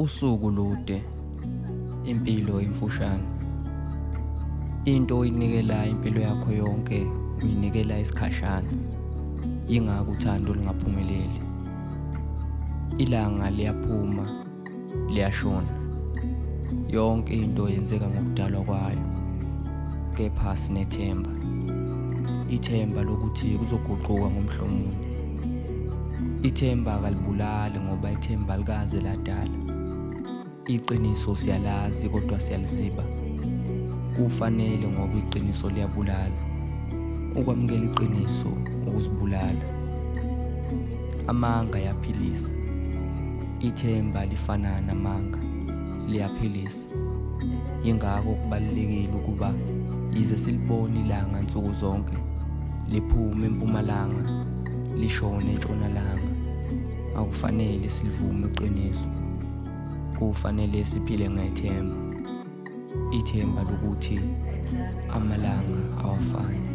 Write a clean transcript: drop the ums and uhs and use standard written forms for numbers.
Usuku lude, impilo emfushane. Into oyinikela impilo yakho yonke uyinikela isikhashana. Yingakho uthando lungaphumeleli. Ilanga liyaphuma, liyashona. Yonke into yenzeka ngokudalwa kwayo. Kepha sinethemba. Ithemba lokuthi kuzoguquka ngomhlomunye. Ithemba akalibulali ngoba ithemba likaze ladala. Iqiniso siyalazi kodwa siyaliziba. Kufanele ngoba iqiniso liyabulala. Ukwamukela iqiniso ukuzibulala. Amanga ayaphilisa. Ithemba lifana namanga, liyaphilisa. Yingakho kubalulekile ukuba yize silibone ilanga nsuku zonke, liphume empumalanga, lishone entshonalanga. Akufanele silivume iqiniso. Kufanele siphile ngethemba. Ithemba lokuthi amalanga awafani.